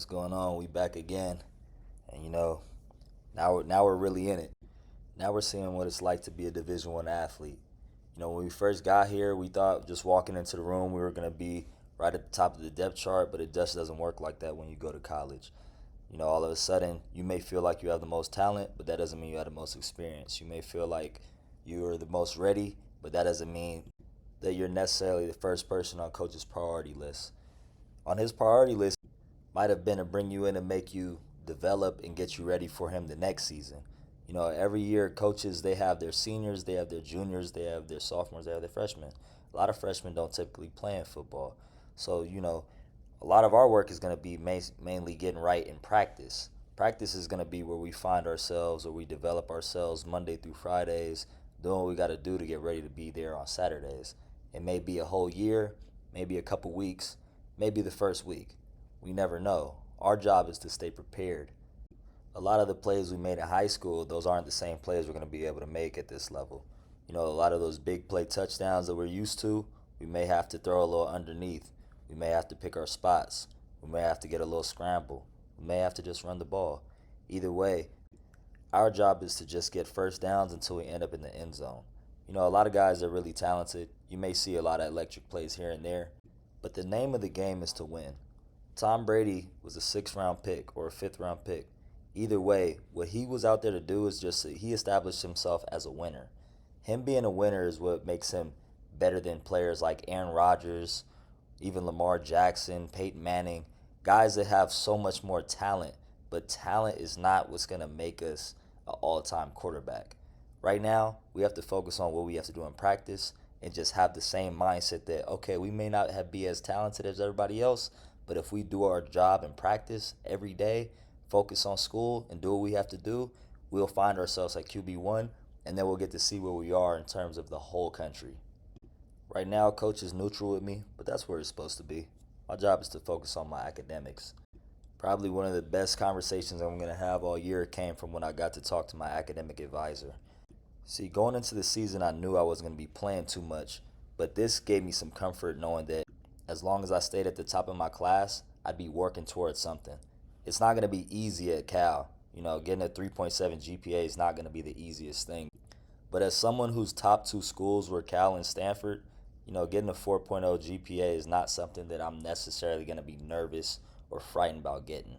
What's going on? We back again, and now we're really in it. Now we're seeing what it's like to be a Division 1 athlete. When we first got here, we thought just walking into the room we were gonna be right at the top of the depth chart, but it just doesn't work like that when you go to college. All of a sudden you may feel like you have the most talent, but that doesn't mean you have the most experience. You may feel like you're the most ready, but that doesn't mean that you're necessarily the first person on coach's priority list. On his priority list might have been to bring you in and make you develop and get you ready for him the next season. Every year coaches, they have their seniors, they have their juniors, they have their sophomores, they have their freshmen. A lot of freshmen don't typically play in football. So, a lot of our work is going to be mainly getting right in practice. Practice is going to be where we find ourselves, or we develop ourselves Monday through Fridays, doing what we got to do to get ready to be there on Saturdays. It may be a whole year, maybe a couple weeks, maybe the first week. We never know. Our job is to stay prepared. A lot of the plays we made in high school, those aren't the same plays we're going to be able to make at this level. A lot of those big play touchdowns that we're used to, we may have to throw a little underneath. We may have to pick our spots. We may have to get a little scramble. We may have to just run the ball. Either way, our job is to just get first downs until we end up in the end zone. A lot of guys are really talented. You may see a lot of electric plays here and there, but the name of the game is to win. Tom Brady was a 6th-round pick or a 5th-round pick. Either way, what he was out there to do is just he established himself as a winner. Him being a winner is what makes him better than players like Aaron Rodgers, even Lamar Jackson, Peyton Manning, guys that have so much more talent, but talent is not what's going to make us an all-time quarterback. Right now, we have to focus on what we have to do in practice and just have the same mindset that, okay, we may not be as talented as everybody else, but if we do our job in practice every day, focus on school, and do what we have to do, we'll find ourselves at QB1, and then we'll get to see where we are in terms of the whole country. Right now, coach is neutral with me, but that's where it's supposed to be. My job is to focus on my academics. Probably one of the best conversations I'm going to have all year came from when I got to talk to my academic advisor. See, going into the season, I knew I wasn't going to be playing too much, but this gave me some comfort knowing that as long as I stayed at the top of my class, I'd be working towards something. It's not going to be easy at Cal. Getting a 3.7 GPA is not going to be the easiest thing. But as someone whose top two schools were Cal and Stanford, getting a 4.0 GPA is not something that I'm necessarily going to be nervous or frightened about getting.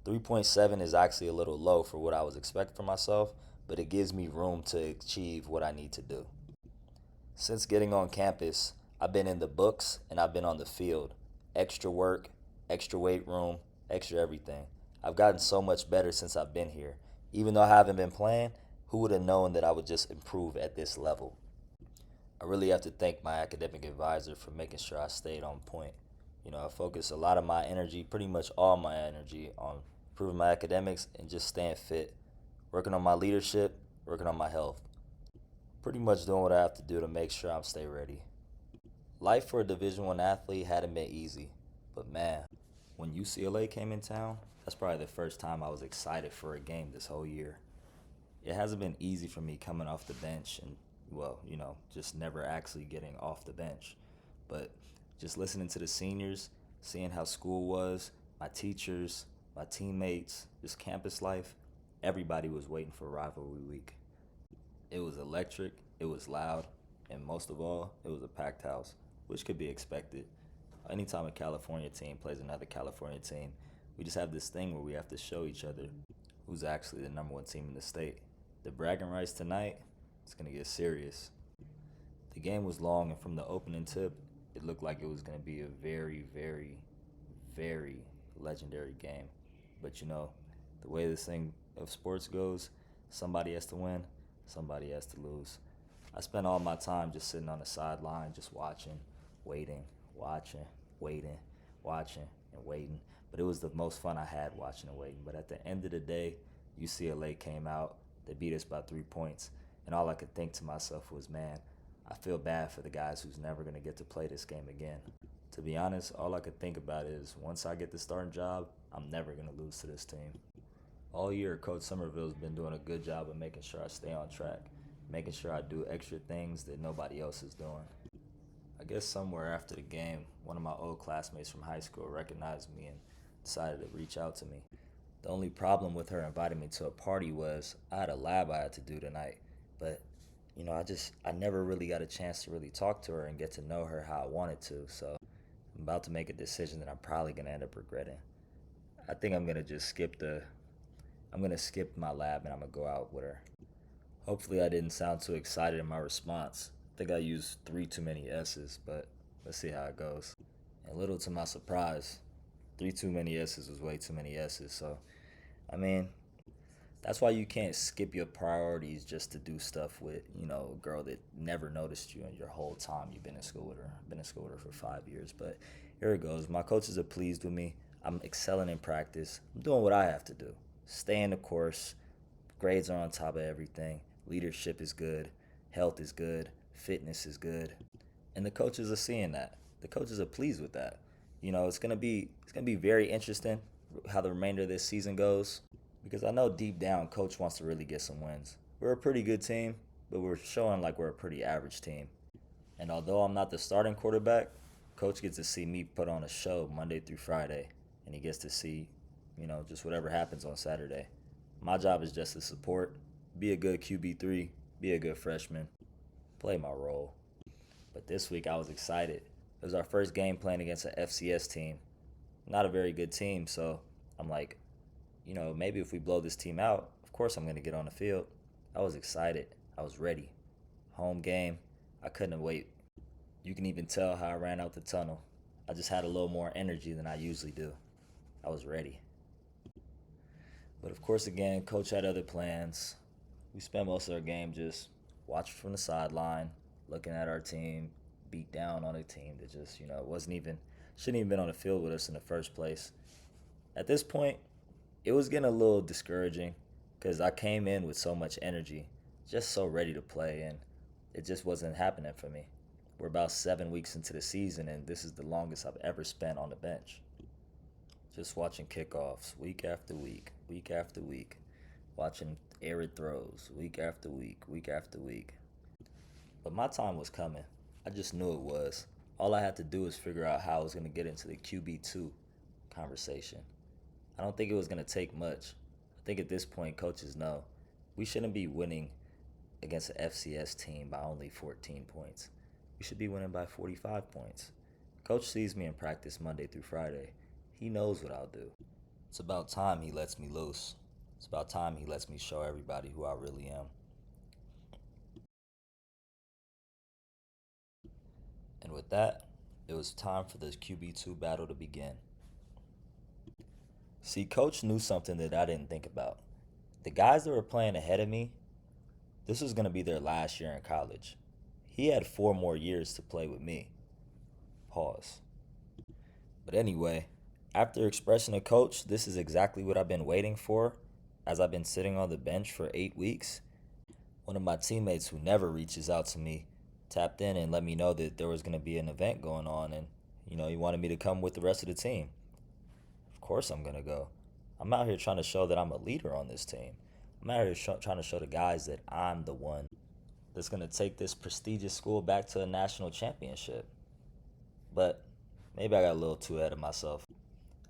3.7 is actually a little low for what I was expecting for myself, but it gives me room to achieve what I need to do. Since getting on campus, I've been in the books and I've been on the field. Extra work, extra weight room, extra everything. I've gotten so much better since I've been here. Even though I haven't been playing, who would have known that I would just improve at this level? I really have to thank my academic advisor for making sure I stayed on point. I focus a lot of my energy, pretty much all my energy, on improving my academics and just staying fit, working on my leadership, working on my health. Pretty much doing what I have to do to make sure I'm stay ready. Life for a Division 1 athlete hadn't been easy, but man, when UCLA came in town, that's probably the first time I was excited for a game this whole year. It hasn't been easy for me coming off the bench and, just never actually getting off the bench. But just listening to the seniors, seeing how school was, my teachers, my teammates, just campus life, everybody was waiting for rivalry week. It was electric, it was loud, and most of all, it was a packed house, which could be expected. Anytime a California team plays another California team, we just have this thing where we have to show each other who's actually the number 1 team in the state. The bragging rights tonight, it's going to get serious. The game was long, and from the opening tip, it looked like it was going to be a very, very, very legendary game. But the way this thing of sports goes, somebody has to win, somebody has to lose. I spent all my time just sitting on the sideline, just watching, waiting, watching, waiting, watching, and waiting. But it was the most fun I had watching and waiting. But at the end of the day, UCLA came out. They beat us by 3 points. And all I could think to myself was, man, I feel bad for the guys who's never going to get to play this game again. To be honest, all I could think about is once I get the starting job, I'm never going to lose to this team. All year, Coach Somerville's been doing a good job of making sure I stay on track, making sure I do extra things that nobody else is doing. I guess somewhere after the game, one of my old classmates from high school recognized me and decided to reach out to me. The only problem with her inviting me to a party was I had a lab I had to do tonight. But, I never really got a chance to really talk to her and get to know her how I wanted to. So I'm about to make a decision that I'm probably going to end up regretting. I think I'm going to skip my lab and I'm going to go out with her. Hopefully I didn't sound too excited in my response. I think I used 3 too many S's, but let's see how it goes. And little to my surprise, 3 too many S's was way too many S's. So, I mean, that's why you can't skip your priorities just to do stuff with, a girl that never noticed you in your whole time you've been in school with her. I've been in school with her for 5 years, but here it goes. My coaches are pleased with me. I'm excelling in practice. I'm doing what I have to do. Stay in the course. Grades are on top of everything. Leadership is good. Health is good. Fitness is good. And the coaches are seeing that. The coaches are pleased with that. It's gonna be very interesting how the remainder of this season goes, because I know deep down coach wants to really get some wins. We're a pretty good team, but we're showing like we're a pretty average team. And although I'm not the starting quarterback, coach gets to see me put on a show Monday through Friday, and he gets to see, just whatever happens on Saturday. My job is just to support, be a good QB3, be a good freshman, play my role. But this week I was excited. It was our first game playing against an FCS team. Not a very good team, so I'm like, maybe if we blow this team out, of course I'm going to get on the field. I was excited. I was ready. Home game. I couldn't wait. You can even tell how I ran out the tunnel. I just had a little more energy than I usually do. I was ready. But of course, again, coach had other plans. We spent most of our game just watching from the sideline, looking at our team, beat down on a team that just, shouldn't even been on the field with us in the first place. At this point, it was getting a little discouraging because I came in with so much energy, just so ready to play, and it just wasn't happening for me. We're about 7 weeks into the season, and this is the longest I've ever spent on the bench. Just watching kickoffs week after week, week after week. Watching arid throws week after week, week after week. But my time was coming. I just knew it was. All I had to do was figure out how I was going to get into the QB2 conversation. I don't think it was going to take much. I think at this point, coaches know we shouldn't be winning against an FCS team by only 14 points. We should be winning by 45 points. Coach sees me in practice Monday through Friday. He knows what I'll do. It's about time he lets me loose. It's about time he lets me show everybody who I really am. And with that, it was time for the QB2 battle to begin. See, Coach knew something that I didn't think about. The guys that were playing ahead of me, this was going to be their last year in college. He had 4 more years to play with me. Pause. But anyway, after expressing to Coach, this is exactly what I've been waiting for, as I've been sitting on the bench for 8 weeks. One of my teammates who never reaches out to me tapped in and let me know that there was going to be an event going on, and he wanted me to come with the rest of the team. Of course I'm going to go. I'm out here trying to show that I'm a leader on this team. I'm out here trying to show the guys that I'm the one that's going to take this prestigious school back to a national championship. But maybe I got a little too ahead of myself.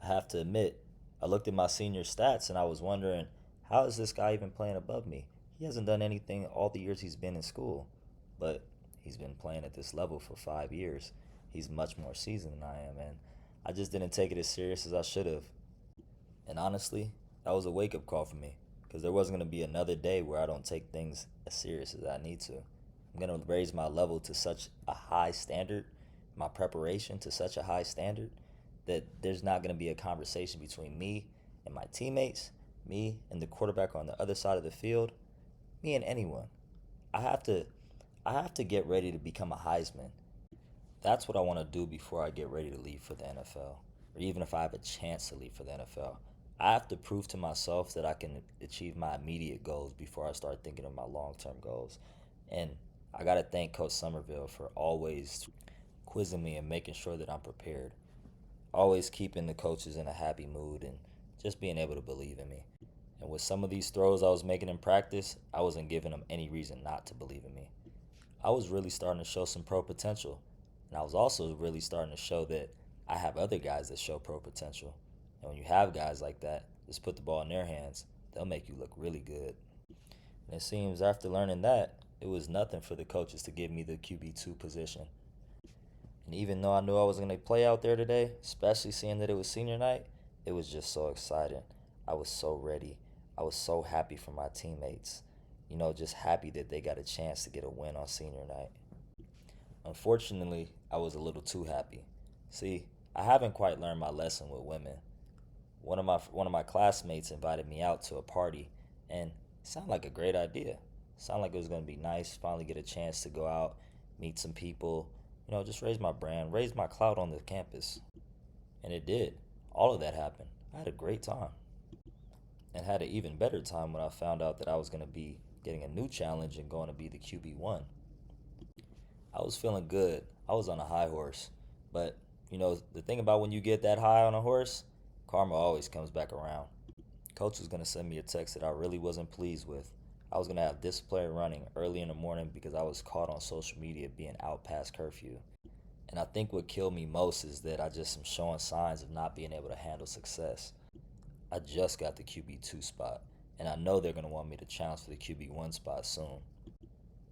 I have to admit, I looked at my senior stats and I was wondering, how is this guy even playing above me? He hasn't done anything all the years he's been in school, but he's been playing at this level for 5 years. He's much more seasoned than I am, and I just didn't take it as serious as I should have. And honestly, that was a wake-up call for me, because there wasn't going to be another day where I don't take things as serious as I need to. I'm going to raise my level to such a high standard, my preparation to such a high standard, that there's not going to be a conversation between me and my teammates, me and the quarterback on the other side of the field, me and anyone. I have to get ready to become a Heisman. That's what I want to do before I get ready to leave for the NFL, or even if I have a chance to leave for the NFL. I have to prove to myself that I can achieve my immediate goals before I start thinking of my long-term goals. And I got to thank Coach Somerville for always quizzing me and making sure that I'm prepared. Always keeping the coaches in a happy mood and just being able to believe in me. And with some of these throws I was making in practice, I wasn't giving them any reason not to believe in me. I was really starting to show some pro potential. And I was also really starting to show that I have other guys that show pro potential. And when you have guys like that, just put the ball in their hands, they'll make you look really good. And it seems after learning that, it was nothing for the coaches to give me the QB2 position. And even though I knew I was going to play out there today, especially seeing that it was senior night, it was just so exciting. I was so ready. I was so happy for my teammates. Just happy that they got a chance to get a win on senior night. Unfortunately, I was a little too happy. See, I haven't quite learned my lesson with women. One of my classmates invited me out to a party, and it sounded like a great idea. It sounded like it was going to be nice, finally get a chance to go out, meet some people, just raise my brand, raise my clout on the campus. And it did. All of that happened. I had a great time. And had an even better time when I found out that I was going to be getting a new challenge and going to be the QB1. I was feeling good. I was on a high horse. But, the thing about when you get that high on a horse, karma always comes back around. Coach was going to send me a text that I really wasn't pleased with. I was going to have this player running early in the morning because I was caught on social media being out past curfew. And I think what killed me most is that I just am showing signs of not being able to handle success. I just got the QB2 spot, and I know they're going to want me to challenge for the QB1 spot soon.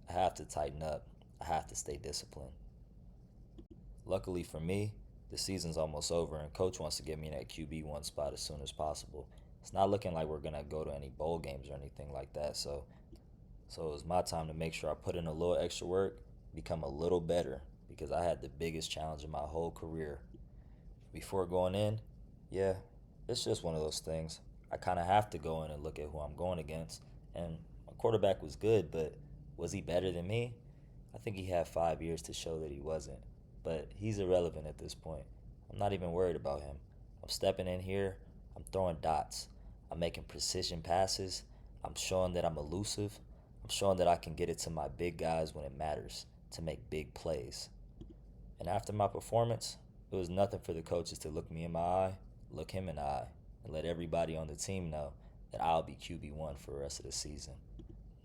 I have to tighten up. I have to stay disciplined. Luckily for me, the season's almost over, and Coach wants to get me in that QB1 spot as soon as possible. It's not looking like we're going to go to any bowl games or anything like that, so it was my time to make sure I put in a little extra work, become a little better, because I had the biggest challenge of my whole career. Before going in, yeah, it's just one of those things. I kind of have to go in and look at who I'm going against, and my quarterback was good, but was he better than me? I think he had 5 years to show that he wasn't, but he's irrelevant at this point. I'm not even worried about him. I'm stepping in here, I'm throwing dots, I'm making precision passes, I'm showing that I'm elusive, I'm showing that I can get it to my big guys when it matters, to make big plays. And after my performance, it was nothing for the coaches to look me in my eye, look him in the eye, and let everybody on the team know that I'll be QB1 for the rest of the season.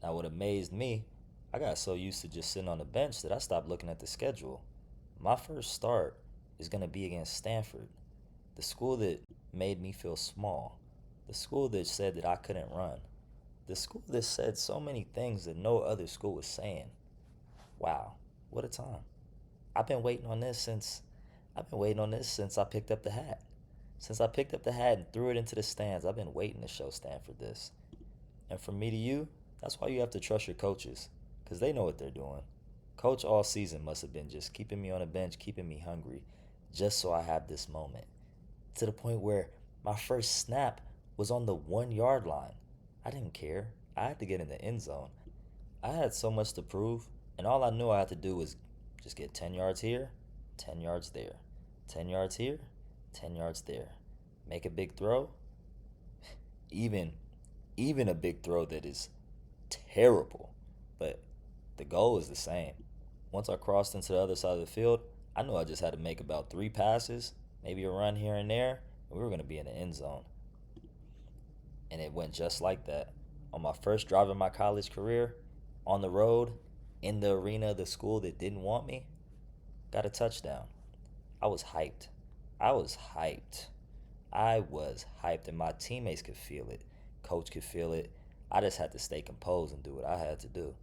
Now, what amazed me, I got so used to just sitting on the bench that I stopped looking at the schedule. My first start is going to be against Stanford, the school that made me feel small, the school that said that I couldn't run, the school that said so many things that no other school was saying. Wow, what a time. I've been waiting on this since I picked up the hat. Since I picked up the hat and threw it into the stands, I've been waiting to show Stanford this. And from me to you, that's why you have to trust your coaches, because they know what they're doing. Coach all season must have been just keeping me on the bench, keeping me hungry, just so I have this moment. To the point where my first snap was on the 1 yard line. I didn't care. I had to get in the end zone. I had so much to prove, and all I knew I had to do was just get 10 yards here, 10 yards there, 10 yards here, 10 yards there. Make a big throw. Even a big throw that is terrible, but the goal is the same. Once I crossed into the other side of the field, I knew I just had to make about 3 passes, maybe a run here and there, and we were going to be in the end zone. And it went just like that. On my first drive of my college career, on the road, in the arena of the school that didn't want me, got a touchdown. I was hyped. I was hyped. I was hyped, and my teammates could feel it. Coach could feel it. I just had to stay composed and do what I had to do.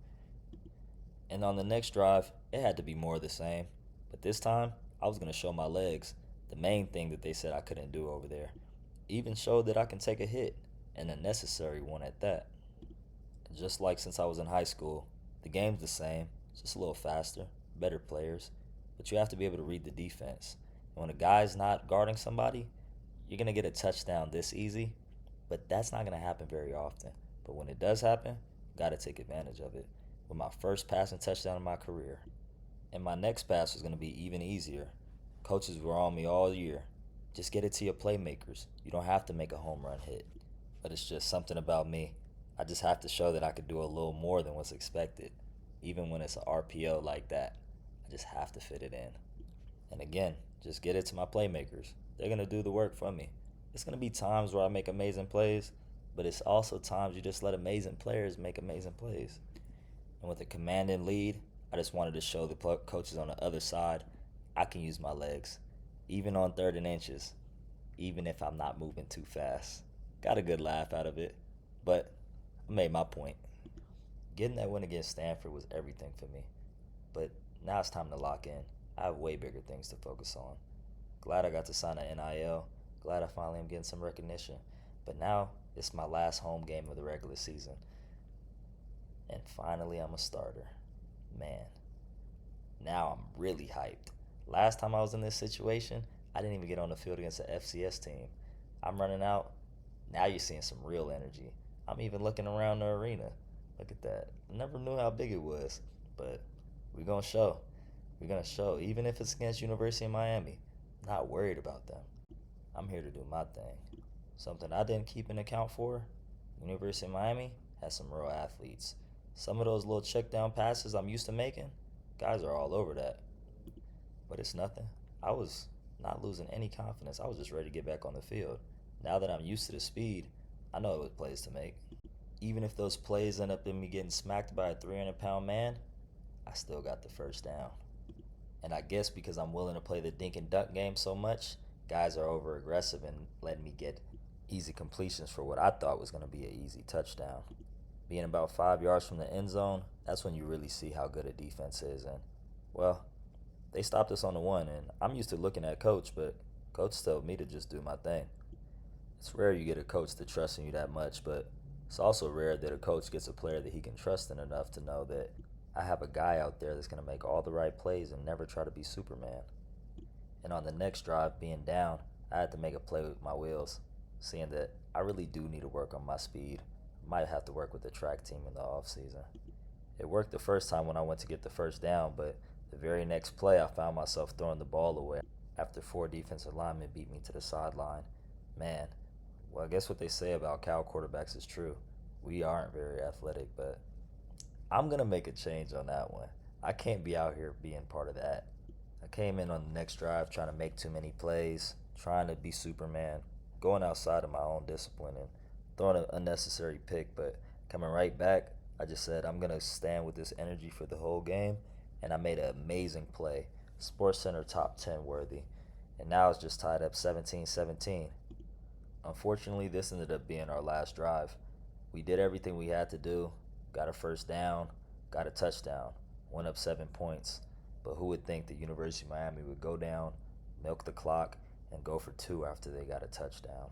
And on the next drive, it had to be more of the same. But this time, I was going to show my legs, the main thing that they said I couldn't do over there. Even showed that I can take a hit, and a necessary one at that. And just like since I was in high school, the game's the same, just a little faster, better players. But you have to be able to read the defense. And when a guy's not guarding somebody, you're going to get a touchdown this easy, but that's not going to happen very often. But when it does happen, you got to take advantage of it. With my first passing touchdown in my career. And my next pass was going to be even easier. Coaches were on me all year. Just get it to your playmakers. You don't have to make a home run hit. But it's just something about me. I just have to show that I could do a little more than what's expected. Even when it's an RPO like that, I just have to fit it in. And again, just get it to my playmakers. They're going to do the work for me. It's going to be times where I make amazing plays, but it's also times you just let amazing players make amazing plays. And with a commanding lead, I just wanted to show the coaches on the other side I can use my legs, even on 3rd and inches. even if I'm not moving too fast. Got a good laugh out of it, but I made my point. Getting that win against Stanford was everything for me, but now it's time to lock in. I have way bigger things to focus on. Glad I got to sign an NIL. Glad I finally am getting some recognition. But now it's my last home game of the regular season. And finally, I'm a starter. Man, now I'm really hyped. Last time I was in this situation, I didn't even get on the field against the FCS team. I'm running out. Now you're seeing some real energy. I'm even looking around the arena. Look at that. I never knew how big it was, but we're going to show. We're going to show, even if it's against University of Miami. Not worried about them. I'm here to do my thing. Something I didn't keep in account for, University of Miami has some real athletes. Some of those little check down passes I'm used to making, guys are all over that. But it's nothing. I was not losing any confidence. I was just ready to get back on the field. Now that I'm used to the speed, I know what plays to make. Even if those plays end up in me getting smacked by a 300-pound man, I still got the first down. And I guess because I'm willing to play the dink and dunk game so much, guys are over aggressive and letting me get easy completions for what I thought was going to be an easy touchdown. Being about 5 yards from the end zone, that's when you really see how good a defense is. And, well, they stopped us on the one, and I'm used to looking at coach, but coach told me to just do my thing. It's rare you get a coach to trust in you that much, but it's also rare that a coach gets a player that he can trust in enough to know that I have a guy out there that's going to make all the right plays and never try to be Superman. And on the next drive, being down, I had to make a play with my wheels, seeing that I really do need to work on my speed. Might have to work with the track team in the off season. It worked the first time when I went to get the first down, but the very next play I found myself throwing the ball away after 4 defensive linemen beat me to the sideline. Man, well, I guess what they say about Cal quarterbacks is true. We aren't very athletic, but I'm going to make a change on that one. I can't be out here being part of that. I came in on the next drive trying to make too many plays, trying to be Superman, going outside of my own discipline and throwing an unnecessary pick, but coming right back, I just said I'm going to stand with this energy for the whole game, and I made an amazing play, SportsCenter top 10 worthy, and now it's just tied up 17-17. Unfortunately, this ended up being our last drive. We did everything we had to do, got a first down, got a touchdown, went up 7 points, but who would think the University of Miami would go down, milk the clock, and go for 2 after they got a touchdown.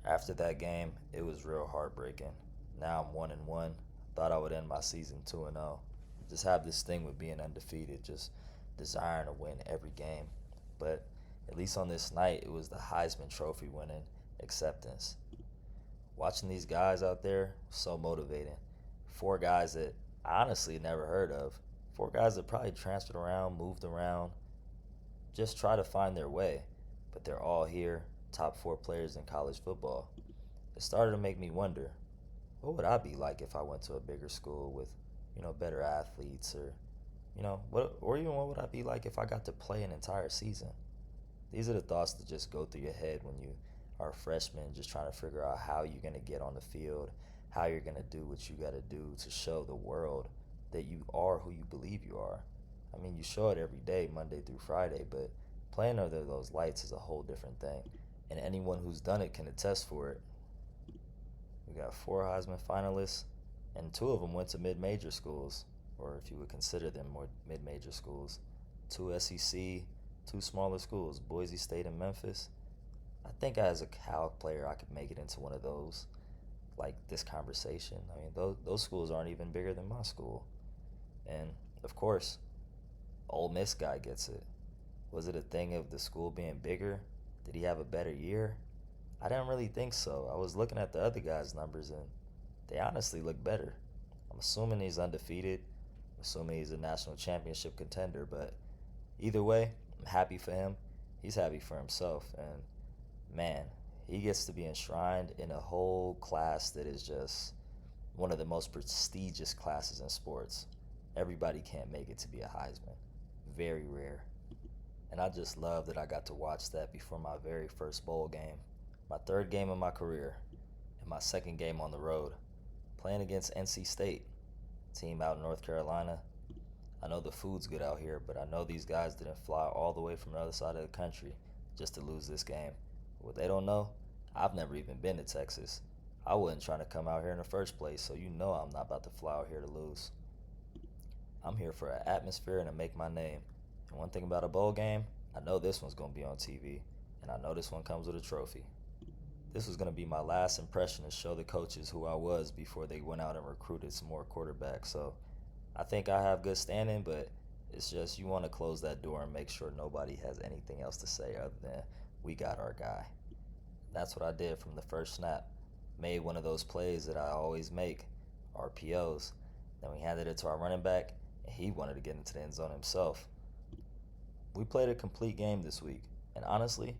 After that game, it was real heartbreaking. Now I'm 1-1. Thought I would end my season 2-0. Just have this thing with being undefeated, just desiring to win every game. But at least on this night, it was the Heisman Trophy winning acceptance. Watching these guys out there was so motivating. 4 guys that I honestly never heard of. 4 guys that probably transferred around, moved around, just try to find their way. But they're all here, top 4 players in college football. It started to make me wonder, what would I be like if I went to a bigger school with, better athletes, or even what would I be like if I got to play an entire season? These are the thoughts that just go through your head when you are a freshman, just trying to figure out how you're going to get on the field, how you're going to do what you got to do to show the world that you are who you believe you are. I mean, you show it every day, Monday through Friday, but playing under those lights is a whole different thing. And anyone who's done it can attest for it. We got 4 Heisman finalists, and 2 of them went to mid-major schools, or if you would consider them more mid-major schools. 2 SEC, 2 smaller schools, Boise State and Memphis. I think as a Cal player, I could make it into one of those, like this conversation. I mean, those schools aren't even bigger than my school. And, of course, Ole Miss guy gets it. Was it a thing of the school being bigger? Did he have a better year? I didn't really think so. I was looking at the other guys' numbers, and they honestly look better. I'm assuming he's undefeated. I'm assuming he's a national championship contender, but either way, I'm happy for him. He's happy for himself, and man, he gets to be enshrined in a whole class that is just one of the most prestigious classes in sports. Everybody can't make it to be a Heisman. Very rare. And I just love that I got to watch that before my very first bowl game, my 3rd game of my career, and my 2nd game on the road, playing against NC State, team out in North Carolina. I know the food's good out here, but I know these guys didn't fly all the way from the other side of the country just to lose this game. What they don't know, I've never even been to Texas. I wasn't trying to come out here in the first place, so you know I'm not about to fly out here to lose. I'm here for an atmosphere and to make my name. And one thing about a bowl game, I know this one's going to be on TV, and I know this one comes with a trophy. This was going to be my last impression to show the coaches who I was before they went out and recruited some more quarterbacks. So I think I have good standing, but it's just you want to close that door and make sure nobody has anything else to say other than we got our guy. That's what I did from the first snap. Made one of those plays that I always make, RPOs. Then we handed it to our running back, and he wanted to get into the end zone himself. We played a complete game this week, and honestly,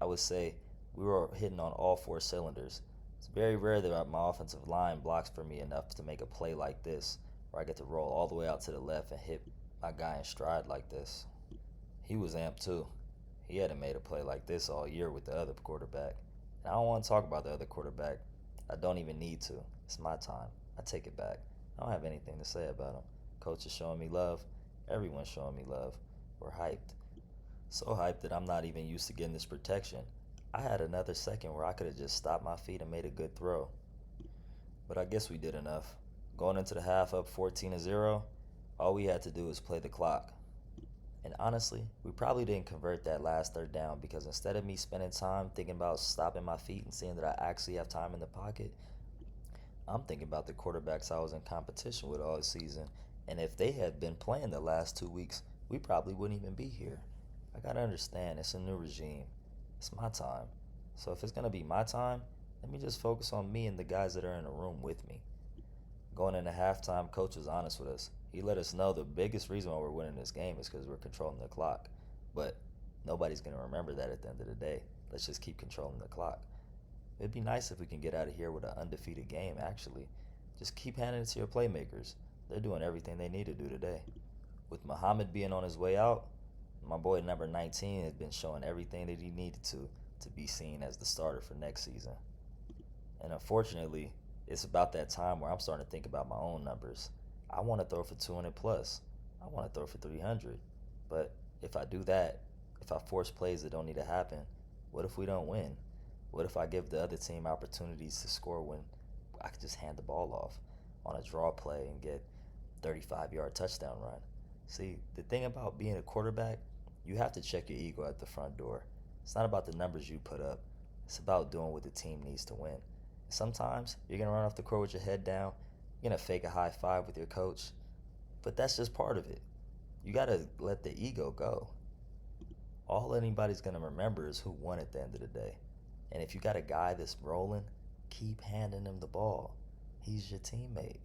I would say we were hitting on all four cylinders. It's very rare that my offensive line blocks for me enough to make a play like this, where I get to roll all the way out to the left and hit my guy in stride like this. He was amped too. He hadn't made a play like this all year with the other quarterback. And I don't want to talk about the other quarterback. I don't even need to. It's my time. I take it back. I don't have anything to say about him. Coach is showing me love. Everyone's showing me love. We're hyped. So hyped that I'm not even used to getting this protection. I had another second where I could have just stopped my feet and made a good throw. But I guess we did enough. Going into the half up 14-0, all we had to do was play the clock. And honestly, we probably didn't convert that last third down because instead of me spending time thinking about stopping my feet and seeing that I actually have time in the pocket, I'm thinking about the quarterbacks I was in competition with all season. And if they had been playing the last 2 weeks, we probably wouldn't even be here. I gotta understand, it's a new regime. It's my time. So if it's gonna be my time, let me just focus on me and the guys that are in the room with me. Going into halftime, coach was honest with us. He let us know the biggest reason why we're winning this game is because we're controlling the clock. But nobody's going to remember that at the end of the day. Let's just keep controlling the clock. It'd be nice if we can get out of here with an undefeated game, actually. Just keep handing it to your playmakers. They're doing everything they need to do today. With Muhammad being on his way out, my boy number 19 has been showing everything that he needed to be seen as the starter for next season. And unfortunately, it's about that time where I'm starting to think about my own numbers. I want to throw for 200 plus. I want to throw for 300. But if I do that, if I force plays that don't need to happen, what if we don't win? What if I give the other team opportunities to score when I could just hand the ball off on a draw play and get 35-yard touchdown run? See, the thing about being a quarterback, you have to check your ego at the front door. It's not about the numbers you put up. It's about doing what the team needs to win. Sometimes you're going to run off the court with your head down. You're going to fake a high five with your coach. But that's just part of it. You got to let the ego go. All anybody's going to remember is who won at the end of the day. And if you got a guy that's rolling, keep handing him the ball. He's your teammate.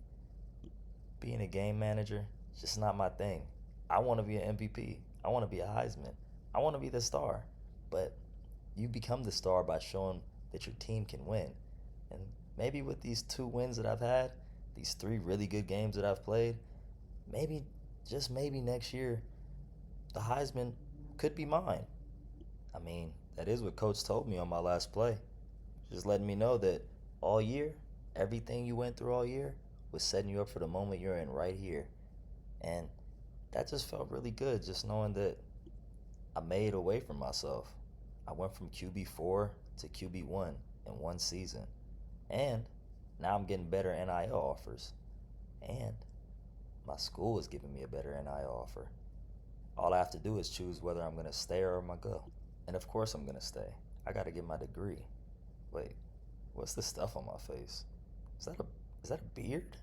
Being a game manager, it's just not my thing. I want to be an MVP. I want to be a Heisman. I want to be the star. But you become the star by showing that your team can win. And maybe with these 2 wins that I've had, these 3 really good games that I've played, maybe, just maybe next year, the Heisman could be mine. I mean, that is what Coach told me on my last play. Just letting me know that all year, everything you went through all year was setting you up for the moment you're in right here. And that just felt really good, just knowing that I made away from myself. I went from QB4 to QB1 in 1 season. And now I'm getting better NIL offers. And my school is giving me a better NIL offer. All I have to do is choose whether I'm going to stay or I'm going to go. And of course I'm going to stay. I got to get my degree. Wait, what's this stuff on my face? Is that a beard?